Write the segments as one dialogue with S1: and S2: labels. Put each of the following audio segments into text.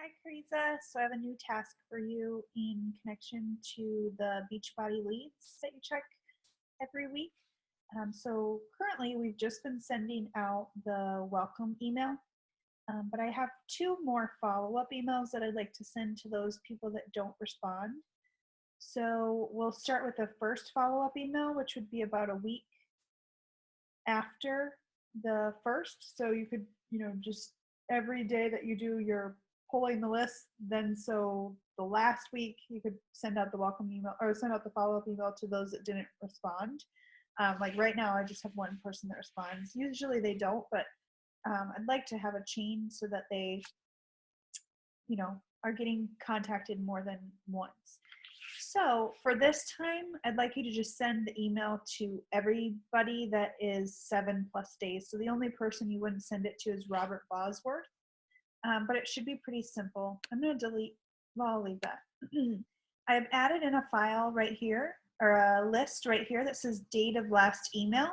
S1: Hi, Carissa. So I have a new task for you in connection to the Beachbody leads that you check every week. So currently we've just been sending out the welcome email, but I have two more follow-up emails that I'd like to send to those people that don't respond. So we'll start with the first follow-up email, which would be about a week after the first. So you could, just every day that you do your pulling the list, then so the last week you could send out the welcome email or send out the follow-up email to those that didn't respond. Like right now I just have one person that responds. Usually they don't, but I'd like to have a chain so that they are getting contacted more than once. So for this time, I'd like you to just send the email to everybody that is 7+ days. So the only person you wouldn't send it to is Robert Bosworth. But it should be pretty simple. I'm going to delete, well, I'll leave that. I've added in a file right here, or a list right here that says date of last email.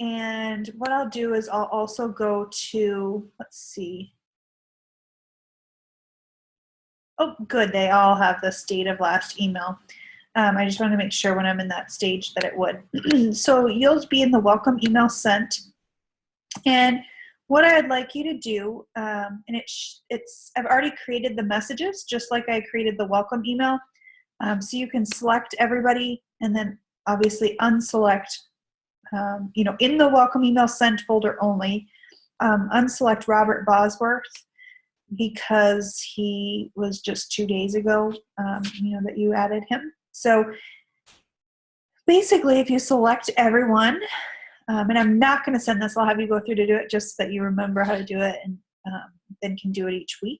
S1: And what I'll do is I'll also go to, let's see. Oh, good, they all have this date of last email. I just want to make sure when I'm in that stage that it would. So you'll be in the welcome email sent. And what I'd like you to do, and I've already created the messages just like I created the welcome email. So you can select everybody and then obviously unselect, in the welcome email sent folder only, unselect Robert Bosworth because he was just 2 days ago, that you added him. So basically if you select everyone, and I'm not going to send this, I'll have you go through to do it just so that you remember how to do it and then can do it each week.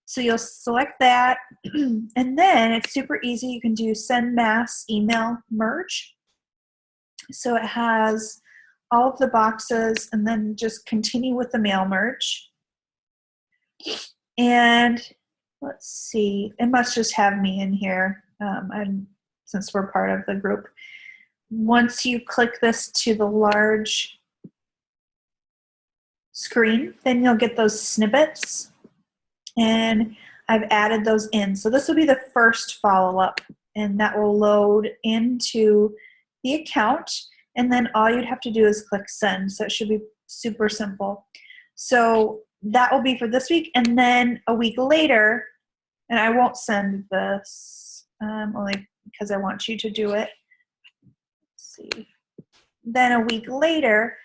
S1: So you'll select that and then it's super easy. You can do send mass email merge. So it has all of the boxes and then just continue with the mail merge. And let's see, it must just have me in here since we're part of the group. Once you click this to the large screen, then you'll get those snippets. And I've added those in. So this will be the first follow-up, and that will load into the account. And then all you'd have to do is click send. So it should be super simple. So that will be for this week. And then a week later, and I won't send this only because I want you to do it. See. Then a week later,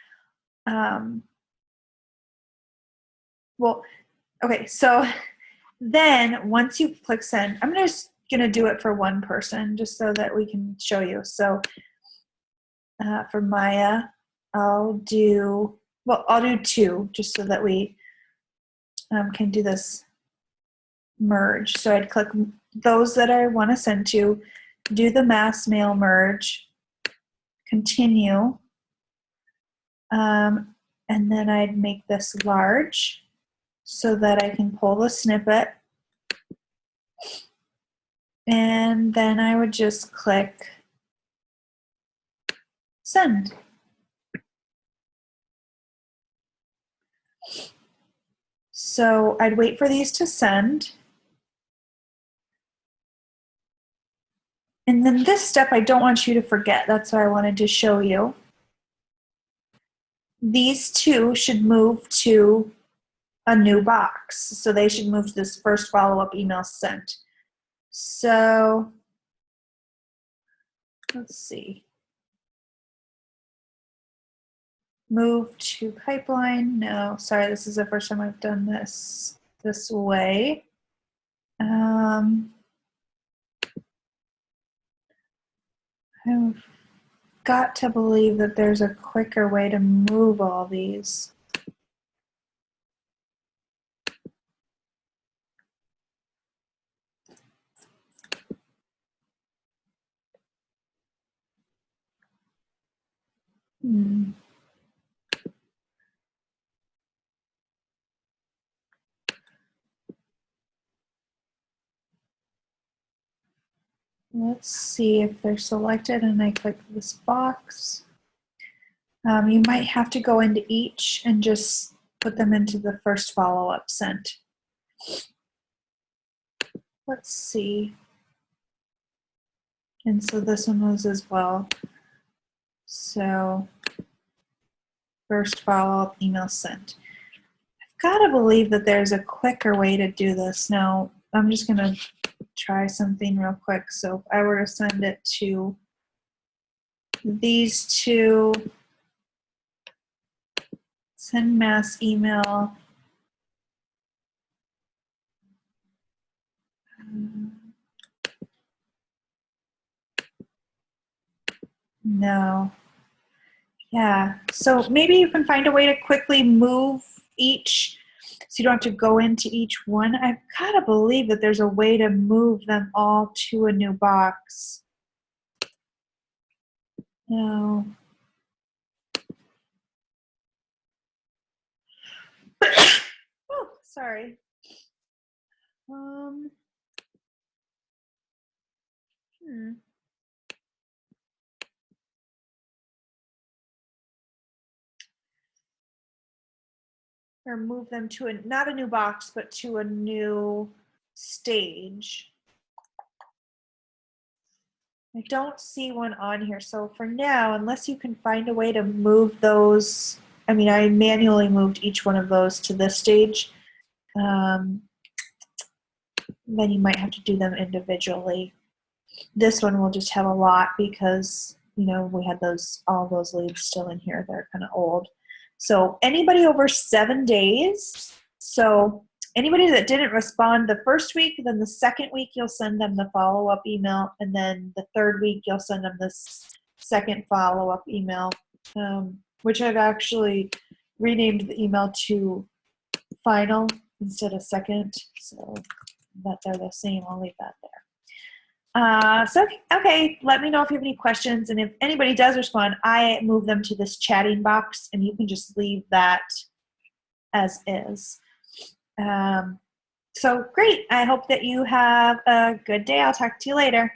S1: okay, so then once you click send, I'm just gonna do it for one person just so that we can show you. So for Maya, I'll do two just so that we can do this merge. So I'd click those that I want to send to, do the mass mail merge, continue, and then I'd make this large so that I can pull the snippet, and then I would just click send. So I'd wait for these to send. And then this step I don't want you to forget. That's what I wanted to show you. These two should move to a new box. So they should move to this first follow-up email sent. So let's see. Move to pipeline. No, sorry, this is the first time I've done this way. I've got to believe that there's a quicker way to move all these. Let's see if they're selected and I click this box. You might have to go into each and just put them into the first follow-up sent. let's see. And so this one was as well. So first follow-up email sent. I've got to believe that there's a quicker way to do this. Now, I'm just going to try something real quick. So if I were to send it to these two, send mass email. No. Yeah, so maybe you can find a way to quickly move each so you don't have to go into each one. I've got to believe that there's a way to move them all to a new box. No. Oh, sorry. Or move them to a, not a new box, but to a new stage. I don't see one on here. So for now, unless you can find a way to move those, I mean, I manually moved each one of those to this stage. Then you might have to do them individually. This one will just have a lot because, you know, we had those, all those leads still in here. They're kind of old. So anybody over 7 days, so anybody that didn't respond the first week, then the second week you'll send them the follow-up email, and then the third week you'll send them this second follow-up email, which I've actually renamed the email to final instead of second, so that they're the same. I'll leave that there. So, okay, let me know if you have any questions, and if anybody does respond, I move them to this chatting box, and you can just leave that as is. So great. I hope that you have a good day. I'll talk to you later.